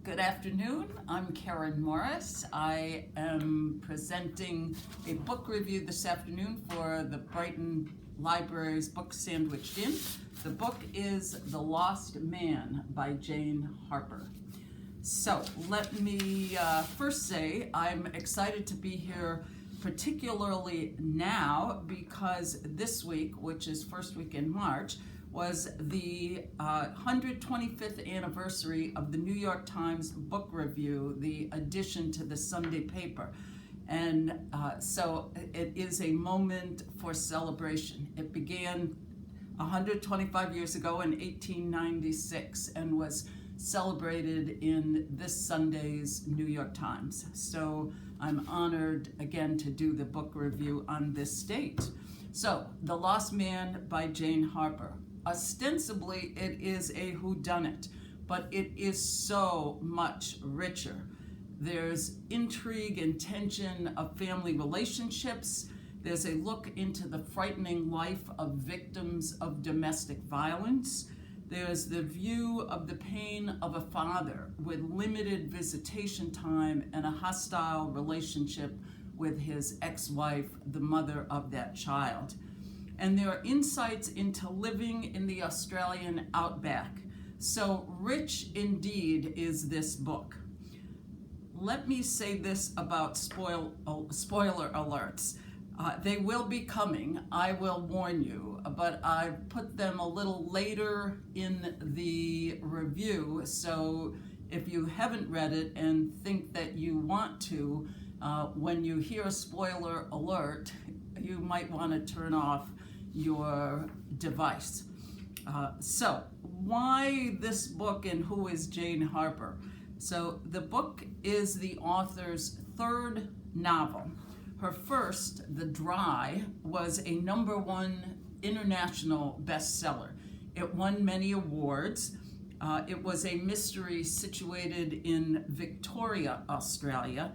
Good afternoon. I'm Karen Morris. I am presenting a book review this afternoon for the Brighton Library's Book Sandwiched In. The book is The Lost Man by Jane Harper. So let me first say I'm excited to be here, particularly now, because this week, which is first week in March, was the 125th anniversary of the New York Times book review, the addition to the Sunday paper. And so it is a moment for celebration. It began 125 years ago in 1896 and was celebrated in this Sunday's New York Times. So I'm honored again to do the book review on this date. So, The Lost Man by Jane Harper. Ostensibly, it is a whodunit, but it is so much richer. There's intrigue and tension of family relationships. There's a look into the frightening life of victims of domestic violence. There's the view of the pain of a father with limited visitation time and a hostile relationship with his ex-wife, the mother of that child. And there are insights into living in the Australian Outback. So rich indeed is this book. Let me say this about spoiler alerts. They will be coming, I will warn you, but I've put them a little later in the review, so if you haven't read it and think that you want to, when you hear a spoiler alert, you might want to turn off your device. So why this book and who is Jane Harper? So the book is the author's third novel. Her first, The Dry, was a #1 international bestseller. It won many awards. It was a mystery situated in Victoria, Australia.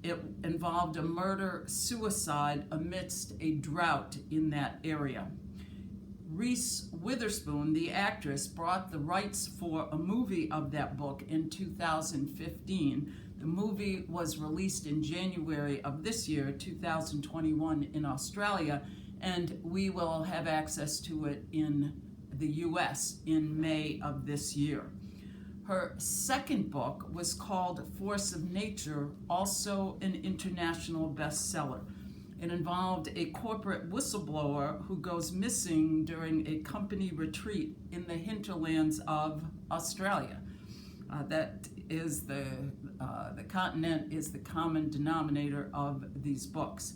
It involved a murder-suicide amidst a drought in that area. Reese Witherspoon, the actress, brought the rights for a movie of that book in 2015. The movie was released in January of this year, 2021, in Australia, and we will have access to it in the US in May of this year. Her second book was called Force of Nature, also an international bestseller. It involved a corporate whistleblower who goes missing during a company retreat in the hinterlands of Australia. That is the continent is the common denominator of these books.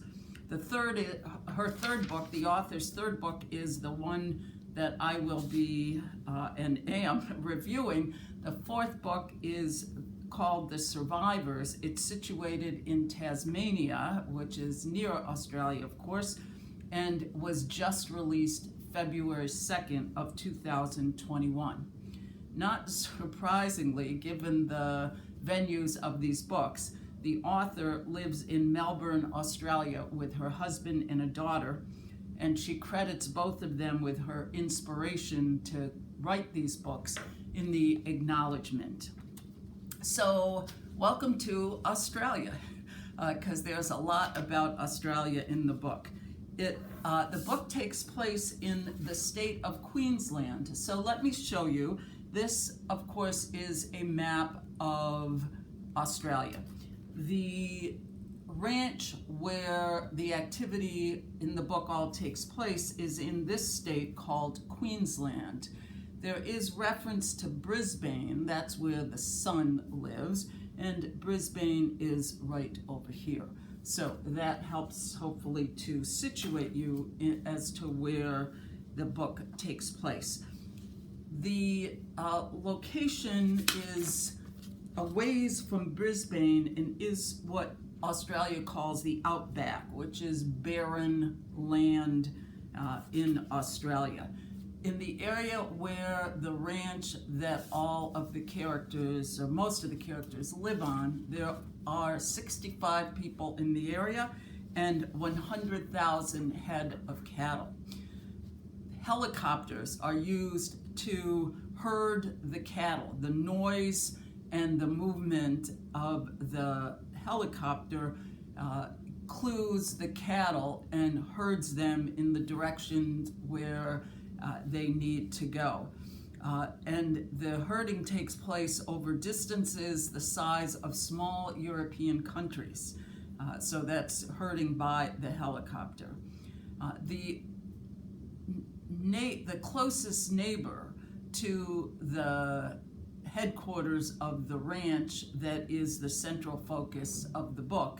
Her third book, the author's third book, is the one that I will be and am reviewing. The fourth book is called The Survivors. It's situated in Tasmania, which is near Australia, of course, and was just released February 2nd of 2021. Not surprisingly, given the venues of these books, the author lives in Melbourne, Australia, with her husband and a daughter, and she credits both of them with her inspiration to write these books in the acknowledgement. So, welcome to Australia, because there's a lot about Australia in the book. The book takes place in the state of Queensland. So let me show you. This, of course, is a map of Australia. The ranch where the activity in the book all takes place is in this state called Queensland. There is reference to Brisbane, that's where the sun lives, and Brisbane is right over here. So that helps hopefully to situate you as to where the book takes place. The location is a ways from Brisbane and is what Australia calls the Outback, which is barren land in Australia. In the area where the ranch that all of the characters, or most of the characters, live on, there are 65 people in the area and 100,000 head of cattle. Helicopters are used to herd the cattle. The noise and the movement of the helicopter clues the cattle and herds them in the direction where they need to go. And the herding takes place over distances the size of small European countries. So that's herding by the helicopter. The closest neighbor to the headquarters of the ranch that is the central focus of the book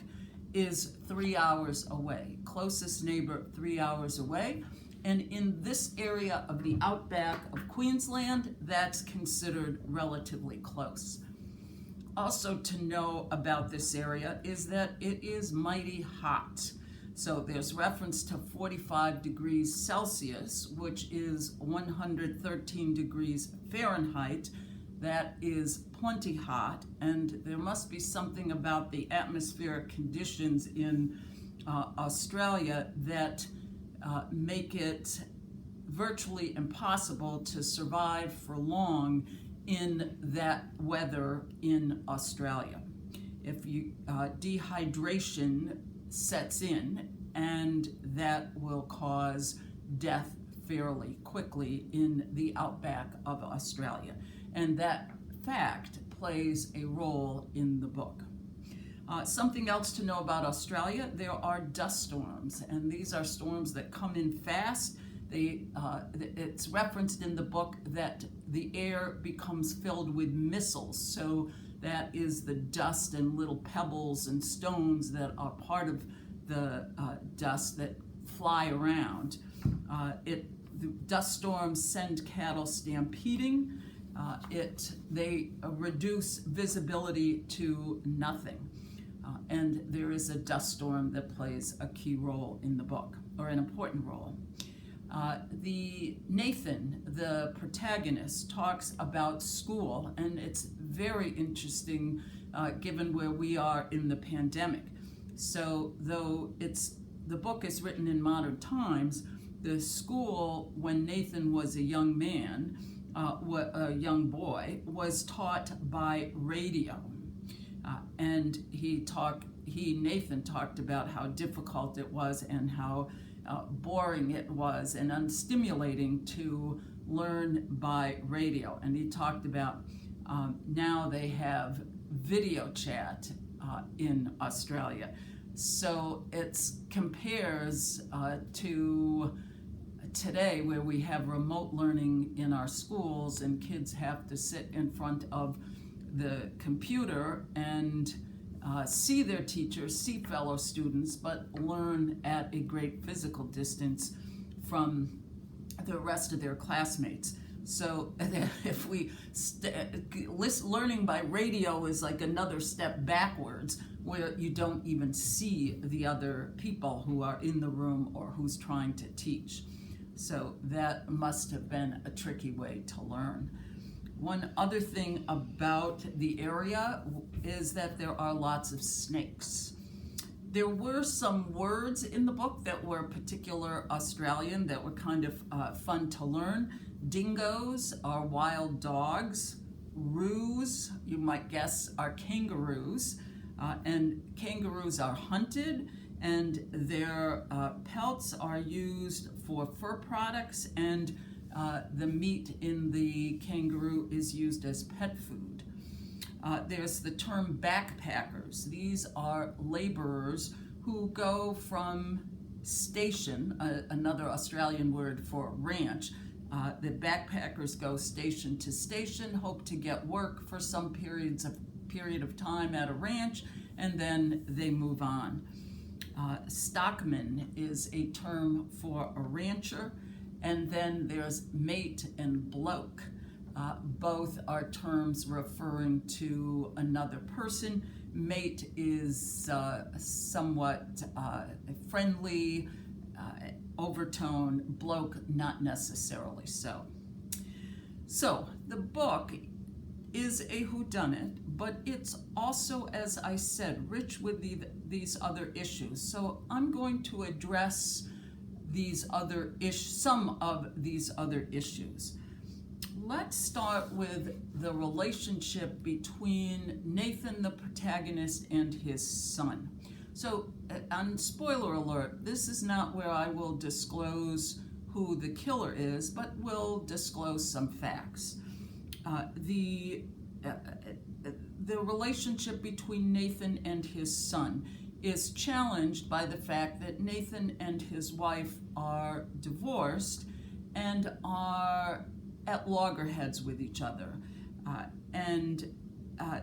is 3 hours away. Closest neighbor 3 hours away. And in this area of the outback of Queensland, that's considered relatively close. Also to know about this area is that it is mighty hot. So there's reference to 45 degrees Celsius, which is 113 degrees Fahrenheit. That is plenty hot, and there must be something about the atmospheric conditions in Australia that make it virtually impossible to survive for long in that weather in Australia. If dehydration sets in, and that will cause death fairly quickly in the outback of Australia. And that fact plays a role in the book. Something else to know about Australia, there are dust storms, and these are storms that come in fast. It's referenced in the book that the air becomes filled with missiles, so that is the dust and little pebbles and stones that are part of the dust that fly around. The dust storms send cattle stampeding. They reduce visibility to nothing. And there is a dust storm that plays a key role in the book, or an important role. Nathan, the protagonist, talks about school, and it's very interesting given where we are in the pandemic. So though the book is written in modern times, the school, when Nathan was a young man, a young boy, was taught by radio. And Nathan talked about how difficult it was and how boring it was and unstimulating to learn by radio. And he talked about now they have video chat in Australia. So it compares to today, where we have remote learning in our schools and kids have to sit in front of the computer and see their teachers, see fellow students, but learn at a great physical distance from the rest of their classmates. So if learning by radio is like another step backwards, where you don't even see the other people who are in the room or who's trying to teach. So that must have been a tricky way to learn. One other thing about the area is that there are lots of snakes. There were some words in the book that were particular Australian that were kind of fun to learn. Dingoes are wild dogs. Roos, you might guess, are kangaroos. And kangaroos are hunted, and their pelts are used for fur products, and the meat in the kangaroo is used as pet food. There's the term backpackers. These are laborers who go from station, another Australian word for ranch. The backpackers go station to station, hope to get work for some period of time at a ranch, and then they move on. Stockman is a term for a rancher, and then there's mate and bloke. Both are terms referring to another person. Mate is somewhat friendly, overtone. Bloke, not necessarily so. So the book is a whodunit, but it's also, as I said, rich with these other issues. So I'm going to address some of these other issues. Let's start with the relationship between Nathan, the protagonist, and his son. So, on spoiler alert, this is not where I will disclose who the killer is, but will disclose some facts. The relationship between Nathan and his son is challenged by the fact that Nathan and his wife are divorced and are at loggerheads with each other.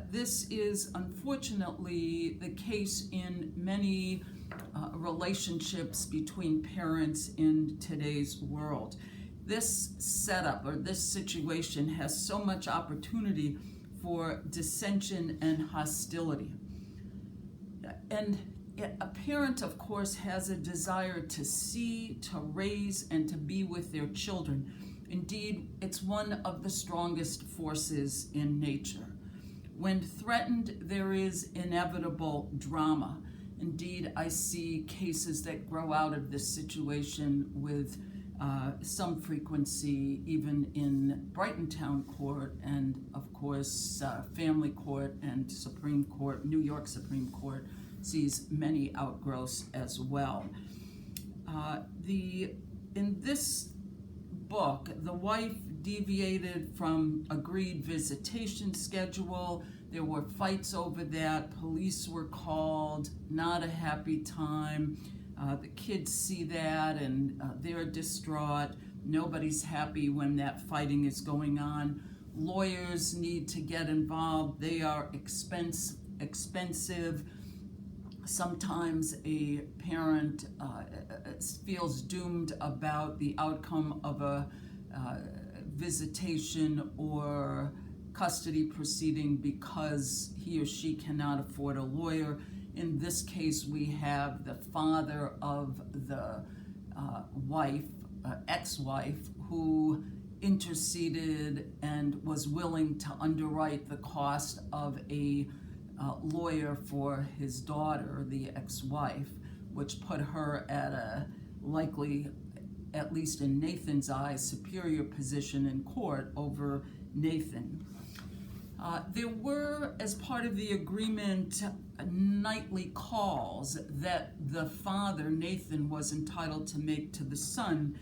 This is unfortunately the case in many relationships between parents in today's world. This setup or this situation has so much opportunity for dissension and hostility. And a parent, of course, has a desire to see, to raise, and to be with their children. Indeed, it's one of the strongest forces in nature. When threatened, there is inevitable drama. Indeed, I see cases that grow out of this situation with some frequency, even in Brighton Town Court and, of course, Family Court and Supreme Court. New York Supreme Court sees many outgrowths as well. In this book, the wife deviated from agreed visitation schedule. There were fights over that. Police were called. Not a happy time. The kids see that and they're distraught. Nobody's happy when that fighting is going on. Lawyers need to get involved. They are expensive. Sometimes a parent feels doomed about the outcome of a visitation or custody proceeding because he or she cannot afford a lawyer. In this case, we have the father of the wife, ex-wife, who interceded and was willing to underwrite the cost of a lawyer for his daughter, the ex-wife, which put her at a likely, at least in Nathan's eyes, superior position in court over Nathan. There were, as part of the agreement, nightly calls that the father, Nathan, was entitled to make to the son,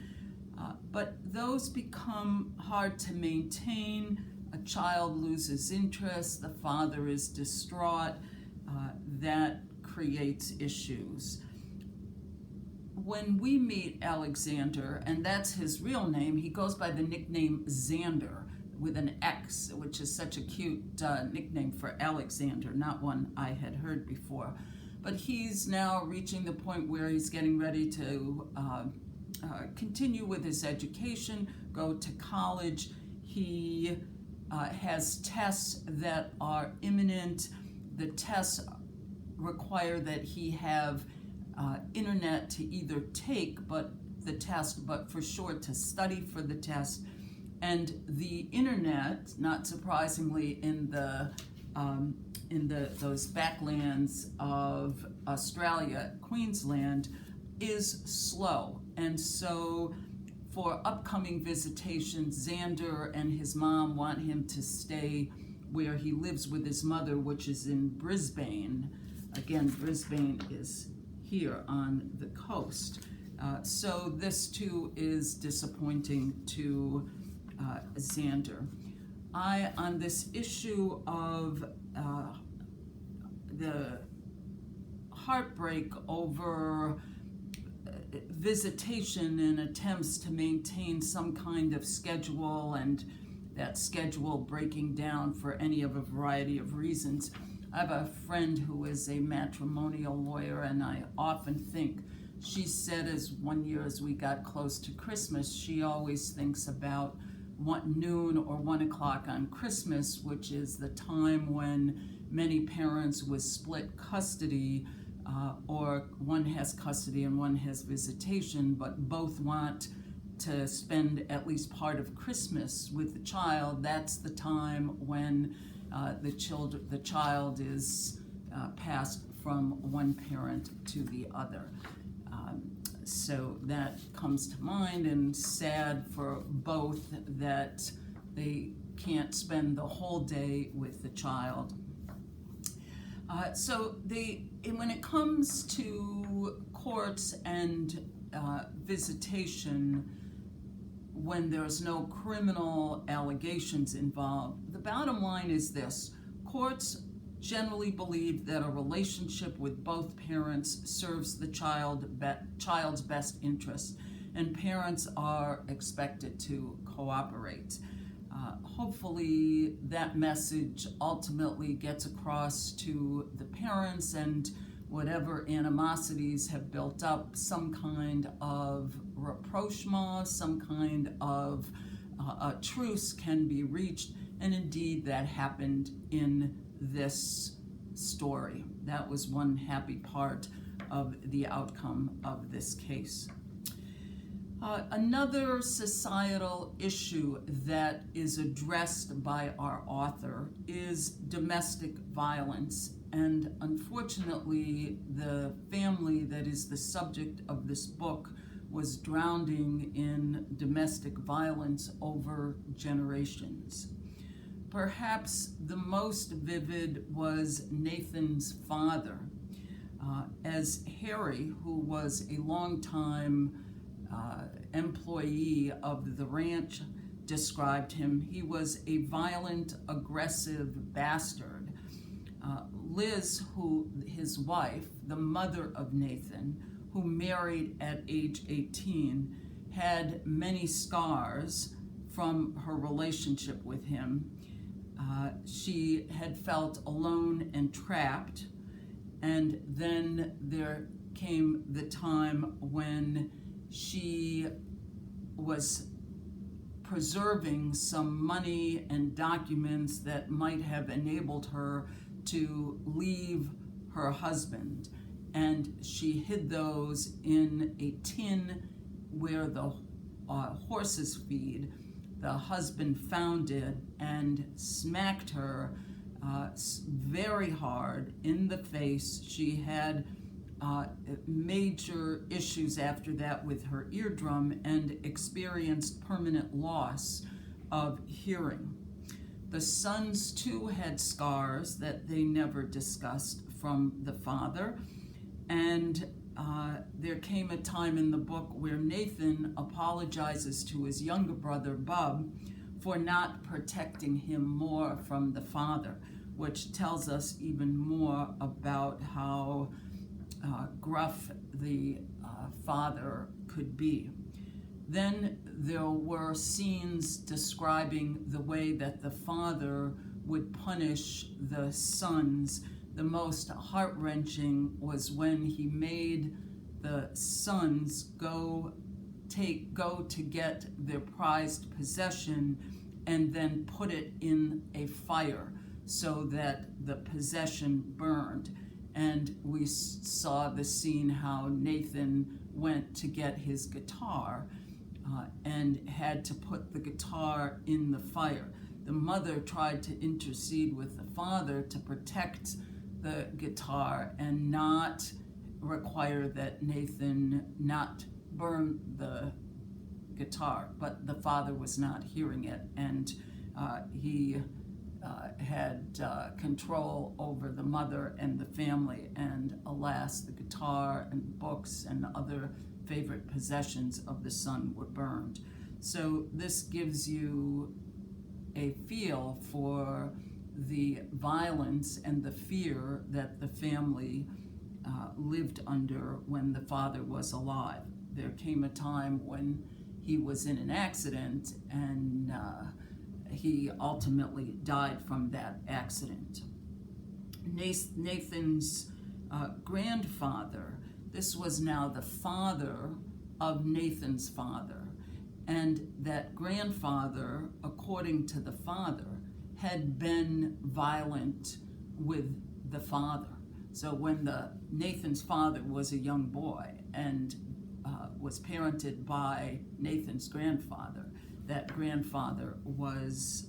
but those become hard to maintain. A child loses interest, the father is distraught. That creates issues. When we meet Alexander, and that's his real name, he goes by the nickname Xander with an X, which is such a cute nickname for Alexander, not one I had heard before. But he's now reaching the point where he's getting ready to continue with his education, go to college. He has tests that are imminent. The tests require that he have internet to either take the test, but for sure to study for the test. And the internet, not surprisingly, in those backlands of Australia, Queensland, is slow. And so for upcoming visitations, Xander and his mom want him to stay where he lives with his mother, which is in Brisbane. Again, Brisbane is here on the coast. So this too is disappointing to Xander. On this issue of the heartbreak over visitation and attempts to maintain some kind of schedule, and that schedule breaking down for any of a variety of reasons. I have a friend who is a matrimonial lawyer, and I often think, she said as one year as we got close to Christmas, she always thinks about noon or 1 o'clock on Christmas, which is the time when many parents with split custody, or one has custody and one has visitation, but both want to spend at least part of Christmas with the child. That's the time when the child is passed from one parent to the other. So that comes to mind, and sad for both that they can't spend the whole day with the child. When it comes to courts and visitation, when there's no criminal allegations involved, the bottom line is this: courts generally believe that a relationship with both parents serves the child's best interests, and parents are expected to cooperate. Hopefully that message ultimately gets across to the parents, and whatever animosities have built up, some kind of rapprochement, some kind of a truce can be reached. And indeed that happened in this story. That was one happy part of the outcome of this case. Another societal issue that is addressed by our author is domestic violence. And unfortunately, the family that is the subject of this book was drowning in domestic violence over generations. Perhaps the most vivid was Nathan's father. As Harry, who was a longtime employee of the ranch, described him, he was a violent, aggressive bastard. Liz, his wife, the mother of Nathan, who married at age 18, had many scars from her relationship with him. She had felt alone and trapped, and then there came the time when she was preserving some money and documents that might have enabled her to leave her husband, and she hid those in a tin where the horses feed. The husband found it and smacked her very hard in the face. She had major issues after that with her eardrum and experienced permanent loss of hearing. The sons too had scars that they never discussed from the father, and there came a time in the book where Nathan apologizes to his younger brother Bub for not protecting him more from the father, which tells us even more about how gruff the father could be. Then there were scenes describing the way that the father would punish the sons. The most heart-wrenching was when he made the sons go to get their prized possession and then put it in a fire so that the possession burned. And we saw the scene how Nathan went to get his guitar and had to put the guitar in the fire. The mother tried to intercede with the father to protect the guitar and not require that Nathan not burn the guitar, but the father was not hearing it, and he had control over the mother and the family, and alas, the guitar and books and other favorite possessions of the son were burned. So this gives you a feel for the violence and the fear that the family lived under when the father was alive. There came a time when he was in an accident, and he ultimately died from that accident. Nathan's grandfather, this was now the father of Nathan's father, and that grandfather, according to the father, had been violent with the father. So when Nathan's father was a young boy and was parented by Nathan's grandfather, that grandfather was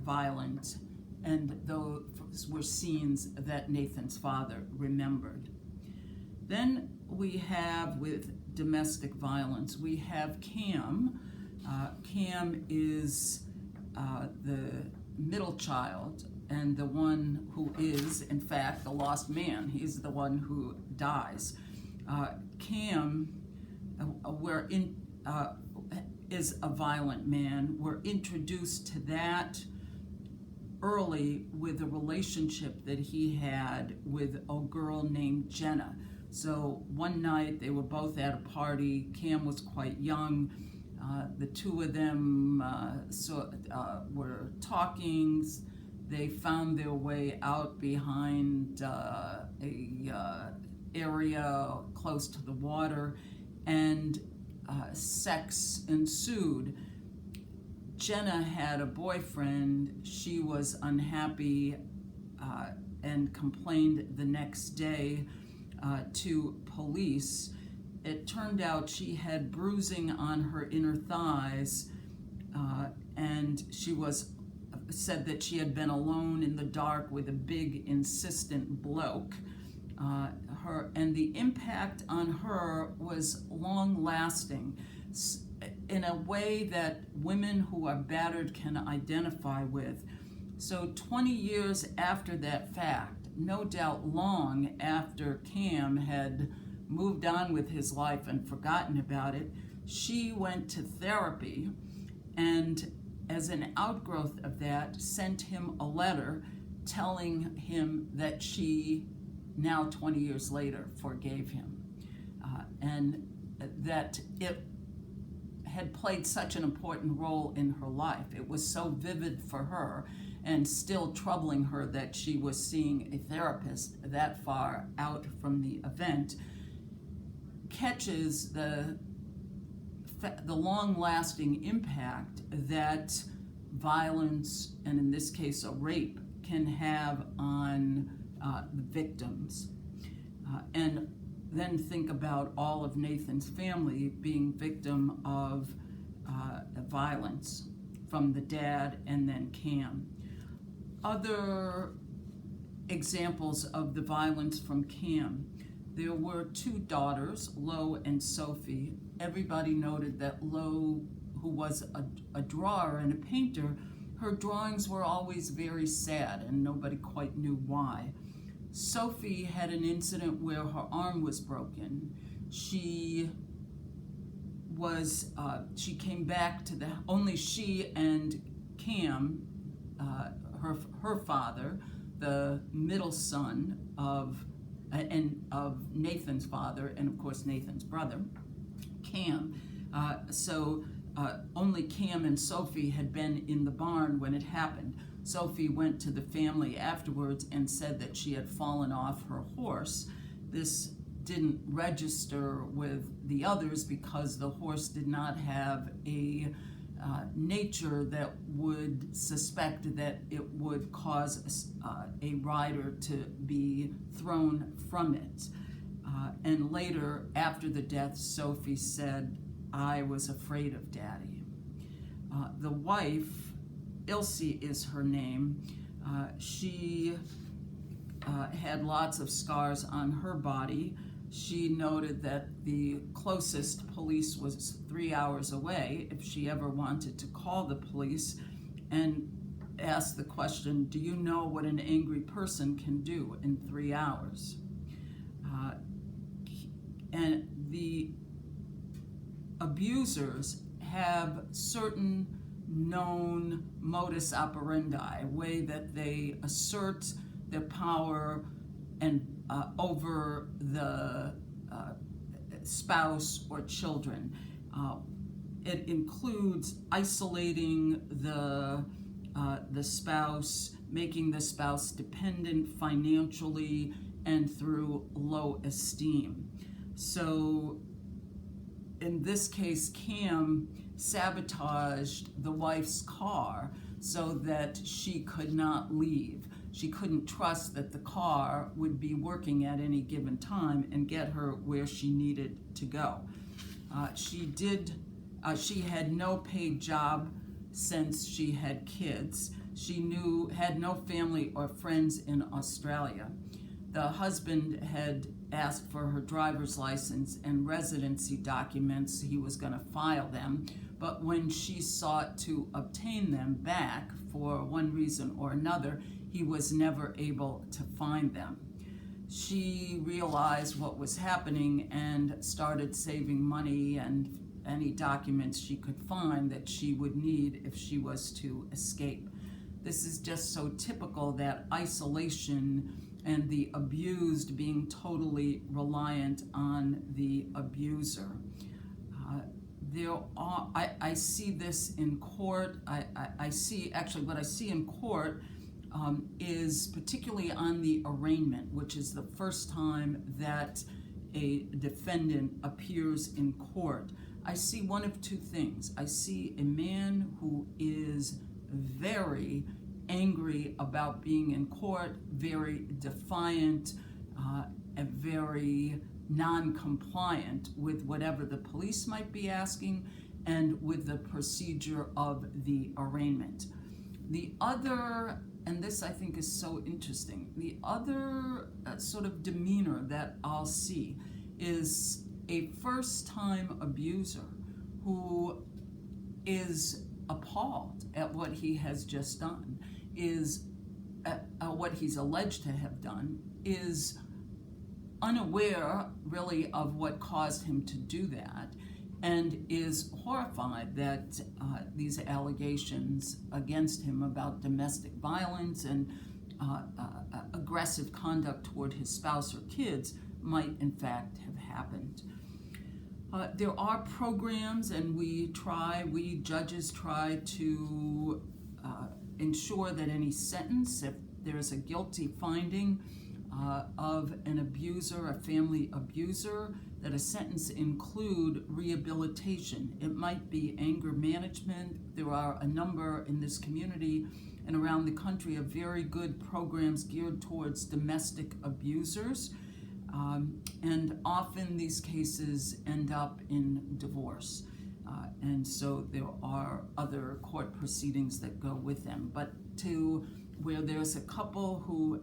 violent, and those were scenes that Nathan's father remembered. Then we have, with domestic violence, we have Cam. Cam is the middle child, and the one who is, in fact, the lost man. He's the one who dies. Cam is a violent man. We're introduced to that early with a relationship that he had with a girl named Jenna. So one night they were both at a party. Cam was quite young. The two of them were talking. They found their way out behind a area close to the water, and sex ensued. Jenna had a boyfriend. She was unhappy and complained the next day to police. It turned out she had bruising on her inner thighs, and she said that she had been alone in the dark with a big, insistent bloke. And the impact on her was long-lasting in a way that women who are battered can identify with. So 20 years after that fact, no doubt long after Cam had moved on with his life and forgotten about it, she went to therapy, and as an outgrowth of that, sent him a letter telling him that she, now 20 years later, forgave him. And that it had played such an important role in her life. It was so vivid for her and still troubling her that she was seeing a therapist that far out from the event, catches the long-lasting impact that violence, and in this case a rape, can have on the victims. And then think about all of Nathan's family being victim of violence from the dad and then Cam. Other examples of the violence from Cam: there were two daughters, Lo and Sophie. Everybody noted that Lo, who was a drawer and a painter, her drawings were always very sad and nobody quite knew why. Sophie had an incident where her arm was broken. She came back to only she and Cam, her father, the middle son of Nathan's father, and of course Nathan's brother, Cam. Only Cam and Sophie had been in the barn when it happened. Sophie went to the family afterwards and said that she had fallen off her horse. This didn't register with the others because the horse did not have a nature that would suspect that it would cause a rider to be thrown from it. And later, after the death, Sophie said, "I was afraid of Daddy." The wife, Ilse is her name, she had lots of scars on her body. She noted that the closest police was 3 hours away if she ever wanted to call the police, and asked the question, "Do you know what an angry person can do in 3 hours?" And the abusers have certain known modus operandi, a way that they assert their power and over the spouse or children. It includes isolating the spouse, making the spouse dependent financially and through low esteem. So in this case, Cam sabotaged the wife's car so that she could not leave. She couldn't trust that the car would be working at any given time and get her where she needed to go. She had no paid job since she had kids. She had no family or friends in Australia. The husband had asked for her driver's license and residency documents. He was going to file them, but when she sought to obtain them back for one reason or another, he was never able to find them. She realized what was happening and started saving money and any documents she could find that she would need if she was to escape. This is just so typical, that isolation and the abused being totally reliant on the abuser. I see this in court. I see, actually what I see in court is particularly on the arraignment, which is the first time that a defendant appears in court. I see one of two things. I see a man who is very angry about being in court, very defiant, and very non-compliant with whatever the police might be asking and with the procedure of the arraignment. The other, and this I think is so interesting, the other sort of demeanor that I'll see is a first-time abuser who is appalled at what he has just done, is what he's alleged to have done, is unaware really of what caused him to do that, and is horrified that these allegations against him about domestic violence and aggressive conduct toward his spouse or kids might in fact have happened. There are programs, and we judges try to ensure that any sentence, if there's a guilty finding of an abuser, a family abuser, that a sentence include rehabilitation. It might be anger management. There are a number in this community and around the country of very good programs geared towards domestic abusers. And often these cases end up in divorce. And so there are other court proceedings that go with them. But to where there's a couple who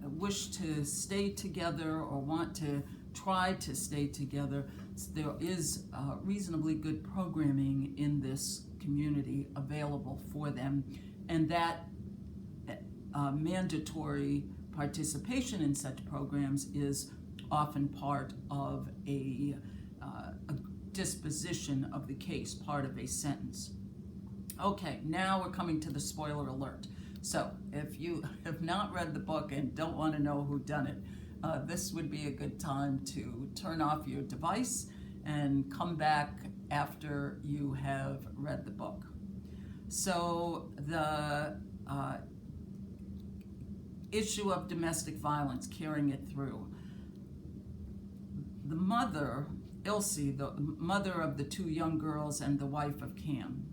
wish to stay together or want to try to stay together, there is reasonably good programming in this community available for them. And that mandatory participation in such programs is often part of a disposition of the case, part of a sentence. Okay, now we're coming to the spoiler alert. So if you have not read the book and don't want to know who done it, this would be a good time to turn off your device and come back after you have read the book. So the issue of domestic violence, carrying it through. The mother, Ilse, the mother of the two young girls and the wife of Cam,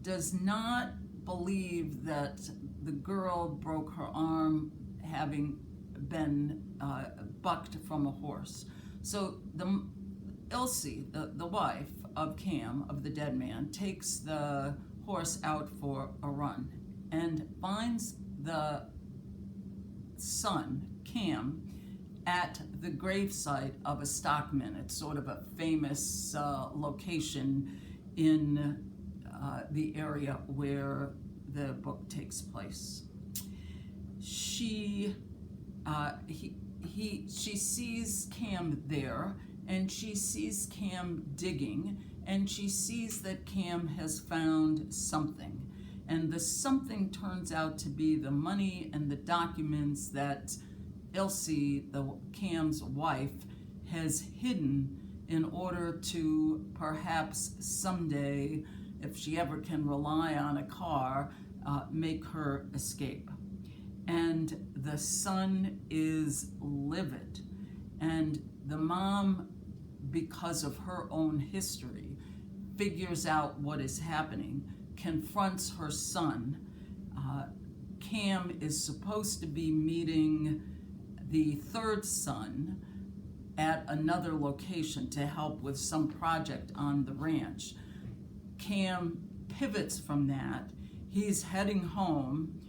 does not believe that the girl broke her arm having been bucked from a horse. So Ilse, the wife of Cam, of the dead man, takes the horse out for a run and finds the son, Cam, at the gravesite of a stockman. It's sort of a famous location in the area where the book takes place. She sees Cam there, and she sees Cam digging, and she sees that Cam has found something. And the something turns out to be the money and the documents that Ilse, Cam's wife, has hidden in order to perhaps someday, if she ever can rely on a car, make her escape. And the son is livid. And the mom, because of her own history, figures out what is happening, confronts her son. Cam is supposed to be meeting the third son at another location to help with some project on the ranch. Cam pivots from that. He's heading home.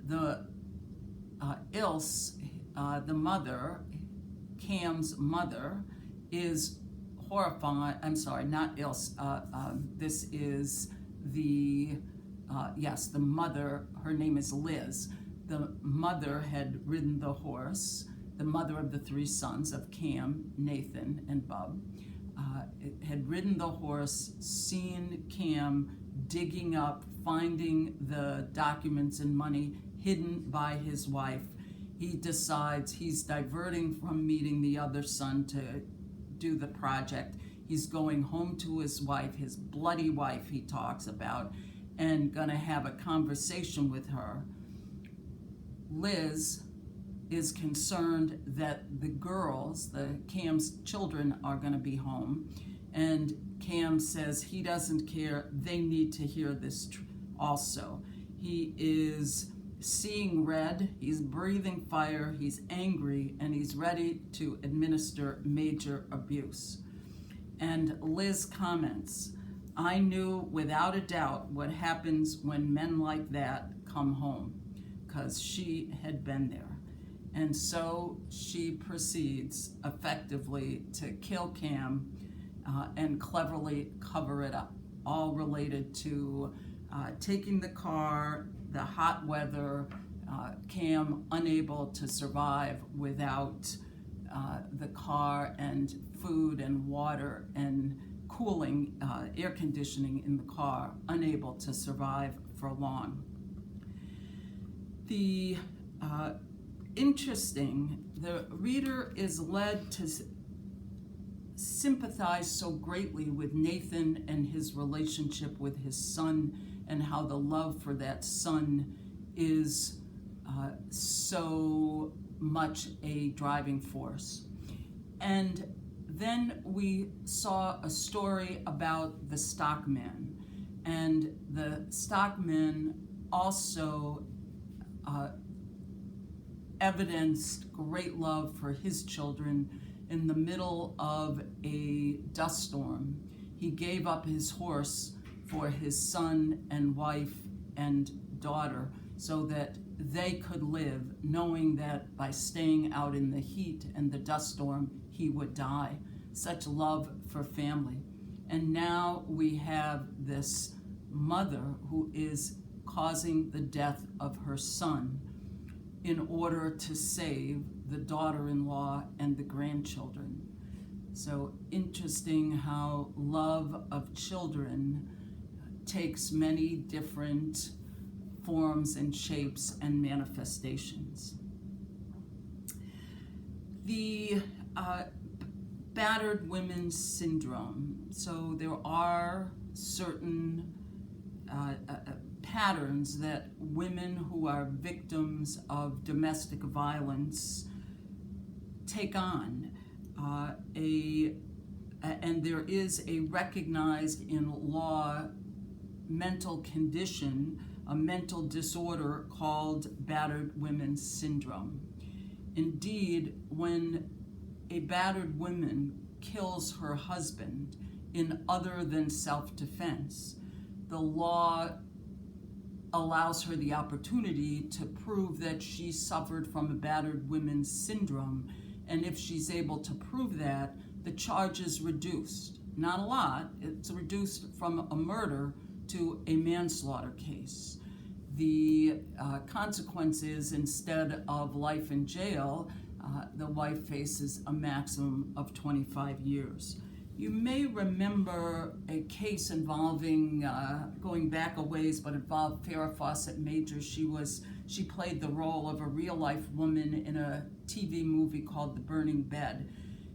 The Ilse, the mother, Cam's mother, is horrifying. I'm sorry, not Ilse. This is the the mother. Her name is Liz. The mother had ridden the horse. The mother of the three sons of Cam, Nathan, and Bub had ridden the horse, seen Cam digging up, finding the documents and money hidden by his wife. He decides he's diverting from meeting the other son to do the project. He's going home to his wife, his bloody wife he talks about, and gonna have a conversation with her. Liz is concerned that the girls, Cam's children, are gonna be home, and Cam says he doesn't care, they need to hear this also. He is seeing red, he's breathing fire, he's angry, and he's ready to administer major abuse. And Liz comments, "I knew without a doubt what happens when men like that come home," because she had been there. And so she proceeds effectively to kill Cam and cleverly cover it up, all related to taking the car, the hot weather, Cam unable to survive without the car and food and water and cooling, air conditioning in the car, unable to survive for long. The the reader is led to sympathize so greatly with Nathan and his relationship with his son, and how the love for that son is so much a driving force. And then we saw a story about the stockman, and the stockman also evidenced great love for his children. In the middle of a dust storm, he gave up his horse for his son and wife and daughter so that they could live, knowing that by staying out in the heat and the dust storm, he would die. Such love for family. And now we have this mother who is causing the death of her son in order to save the daughter-in-law and the grandchildren. So interesting how love of children takes many different forms and shapes and manifestations. The battered women's syndrome. So there are certain patterns that women who are victims of domestic violence take on. And there is a recognized in law mental condition, a mental disorder called battered women's syndrome. Indeed, when a battered woman kills her husband in other than self-defense, the law allows her the opportunity to prove that she suffered from a battered women's syndrome. And if she's able to prove that, the charge is reduced. Not a lot, it's reduced from a murder to a manslaughter case. The consequence is, instead of life in jail, the wife faces a maximum of 25 years. You may remember a case involving, going back a ways, but involved Farrah Fawcett Major. She played the role of a real-life woman in a TV movie called The Burning Bed.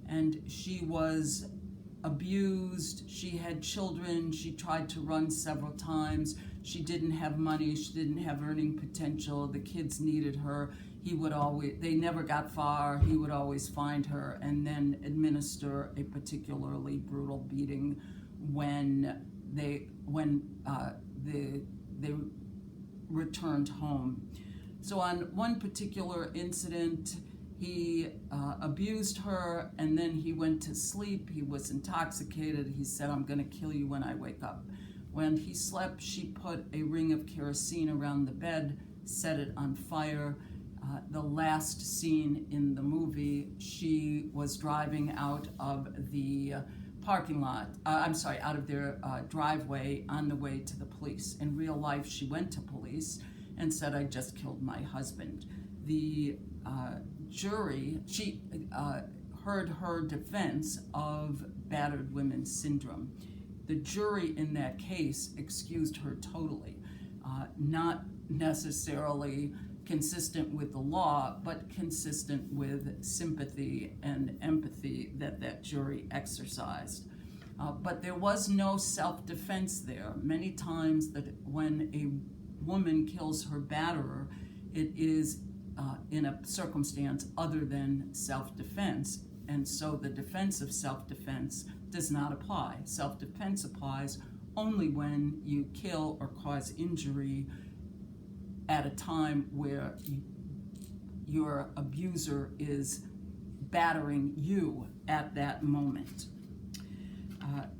And she was abused, she had children, she tried to run several times, she didn't have money, she didn't have earning potential, the kids needed her. They never got far, he would always find her and then administer a particularly brutal beating when they returned home. So on one particular incident, he abused her, and then he went to sleep. He was intoxicated. He said, "I'm gonna kill you when I wake up." When he slept, she put a ring of kerosene around the bed, set it on fire. The last scene in the movie, she was driving out of the parking lot, out of their driveway on the way to the police. In real life, she went to police and said, I just killed my husband. The jury, she heard her defense of battered women's syndrome. The jury in that case excused her totally, not necessarily consistent with the law, but consistent with sympathy and empathy that jury exercised. But there was no self-defense there. Many times that when a woman kills her batterer, it is in a circumstance other than self-defense, and so the defense of self-defense does not apply. Self-defense applies only when you kill or cause injury at a time where your abuser is battering you at that moment.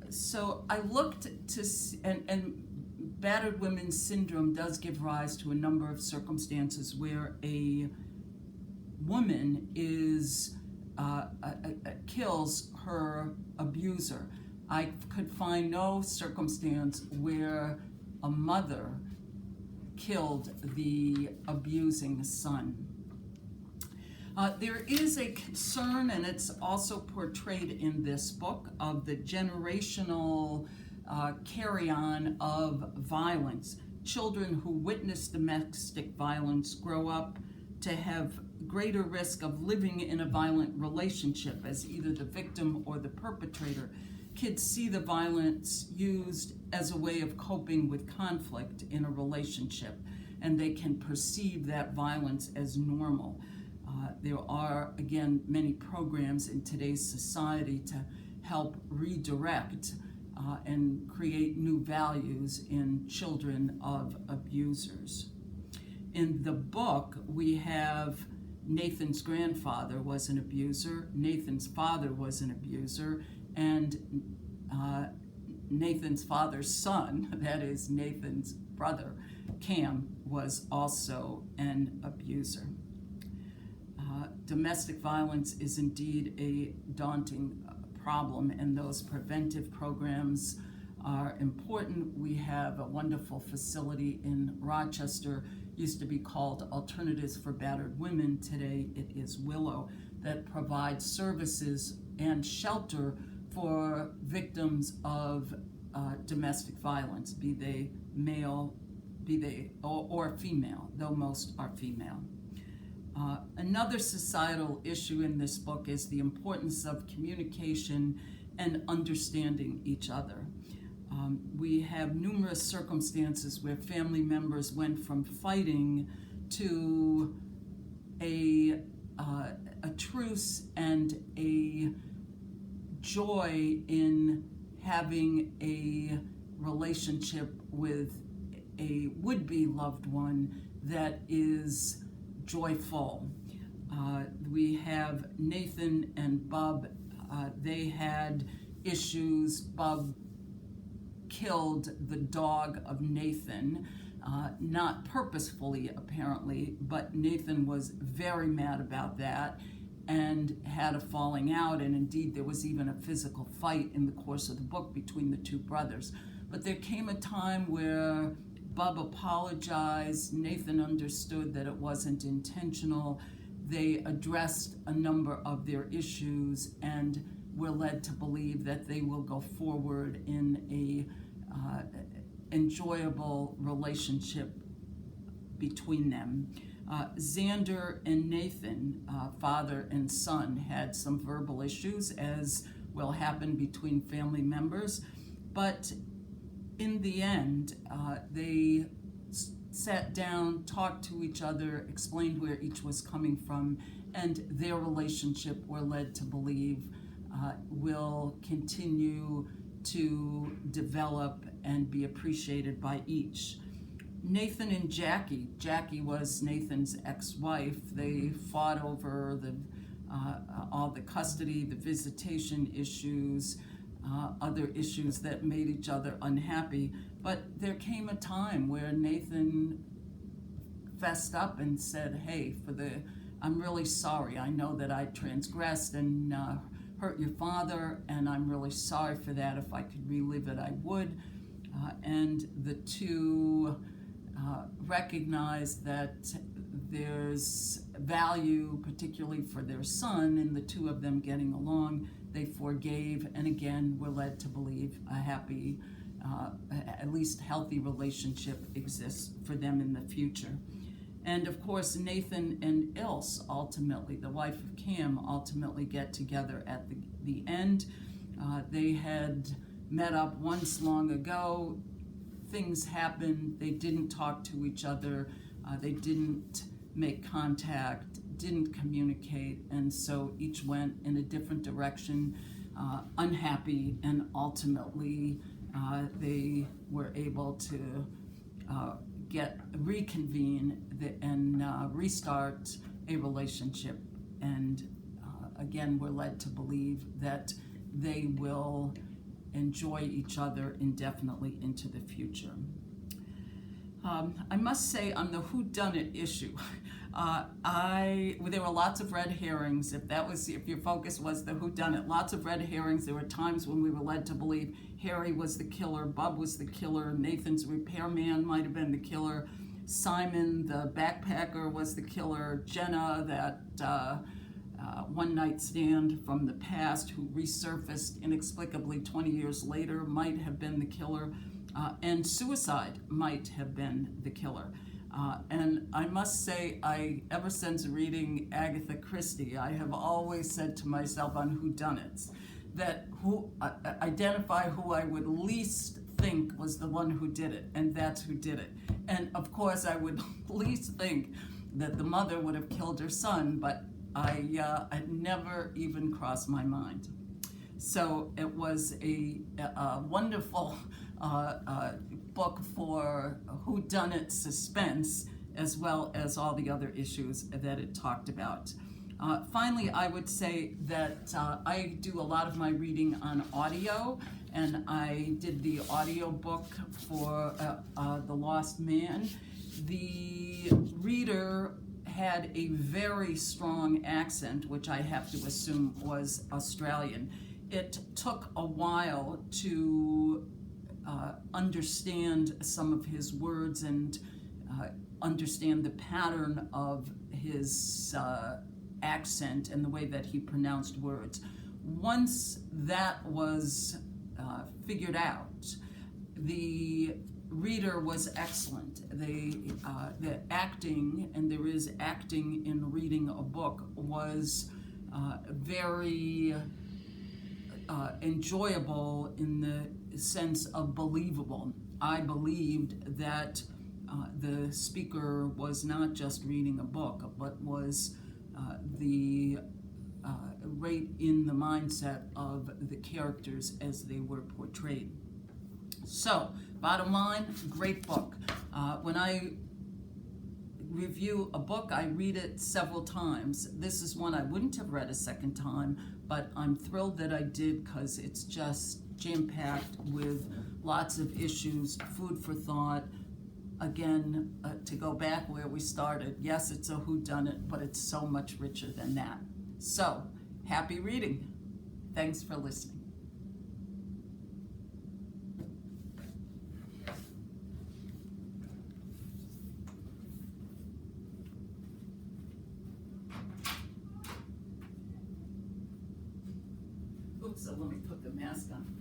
So I looked to see, and battered women's syndrome does give rise to a number of circumstances where a woman is kills her abuser. I could find no circumstance where a mother killed the abusing son. There is a concern, and it's also portrayed in this book, of the generational carry-on of violence. Children who witness domestic violence grow up to have greater risk of living in a violent relationship as either the victim or the perpetrator. Kids see the violence used as a way of coping with conflict in a relationship, and they can perceive that violence as normal. There are, again, many programs in today's society to help redirect and create new values in children of abusers. In the book, we have Nathan's grandfather was an abuser, Nathan's father was an abuser, and Nathan's father's son, that is Nathan's brother, Cam, was also an abuser. Domestic violence is indeed a daunting problem, and those preventive programs are important. We have a wonderful facility in Rochester, used to be called Alternatives for Battered Women. Today it is Willow, that provides services and shelter for victims of domestic violence, be they male, or female, though most are female. Another societal issue in this book is the importance of communication and understanding each other. We have numerous circumstances where family members went from fighting to a truce and a joy in having a relationship with a would-be loved one that is joyful. We have Nathan and Bub. They had issues. Bub killed the dog of Nathan, not purposefully apparently, but Nathan was very mad about that and had a falling out, and indeed there was even a physical fight in the course of the book between the two brothers. But there came a time where Bub apologized, Nathan understood that it wasn't intentional, they addressed a number of their issues, and we're led to believe that they will go forward in a enjoyable relationship between them. Xander and Nathan, father and son, had some verbal issues, as will happen between family members, but in the end, they sat down, talked to each other, explained where each was coming from, and their relationship, we're led to believe, will continue to develop and be appreciated by each. Nathan and Jackie was Nathan's ex-wife. They fought over all the custody, the visitation issues, other issues that made each other unhappy. But there came a time where Nathan fessed up and said, hey, I'm really sorry. I know that I transgressed and hurt your father, and I'm really sorry for that. If I could relive it, I would. And the two recognize that there's value, particularly for their son, in the two of them getting along. They forgave, and again, we're led to believe a happy, at least healthy relationship exists for them in the future. And of course, Nathan and Ilse, ultimately, the wife of Cam, ultimately get together at the end. They had met up once long ago. Things happened. They didn't talk to each other. They didn't make contact, didn't communicate, and so each went in a different direction, unhappy, and ultimately they were able to reconvene and restart a relationship. And again, we're led to believe that they will enjoy each other indefinitely into the future. I must say, on the whodunit issue, there were lots of red herrings. If your focus was the whodunit, lots of red herrings. There were times when we were led to believe Harry was the killer, Bub was the killer, Nathan's repairman might have been the killer, Simon, the backpacker, was the killer, Jenna, that one-night stand from the past who resurfaced inexplicably 20 years later, might have been the killer. And suicide might have been the killer. And I must say, ever since reading Agatha Christie, I have always said to myself on whodunits that identify who I would least think was the one who did it, and that's who did it. And of course, I would least think that the mother would have killed her son, but it never even crossed my mind. So it was a wonderful book for whodunit suspense, as well as all the other issues that it talked about. Finally, I would say that I do a lot of my reading on audio, and I did the audio book for The Lost Man. The reader had a very strong accent, which I have to assume was Australian. It took a while to understand some of his words and understand the pattern of his accent and the way that he pronounced words. Once that was figured out, the reader was excellent. The acting, and there is acting in reading a book, was very enjoyable in the sense of believable. I believed that the speaker was not just reading a book, but was right in the mindset of the characters as they were portrayed. So, bottom line, great book. When I review a book, I read it several times. This is one I wouldn't have read a second time, but I'm thrilled that I did, because it's just jam-packed with lots of issues, food for thought. Again, to go back where we started, yes, it's a whodunit, but it's so much richer than that. So, happy reading. Thanks for listening. Oops, so let me put the mask on.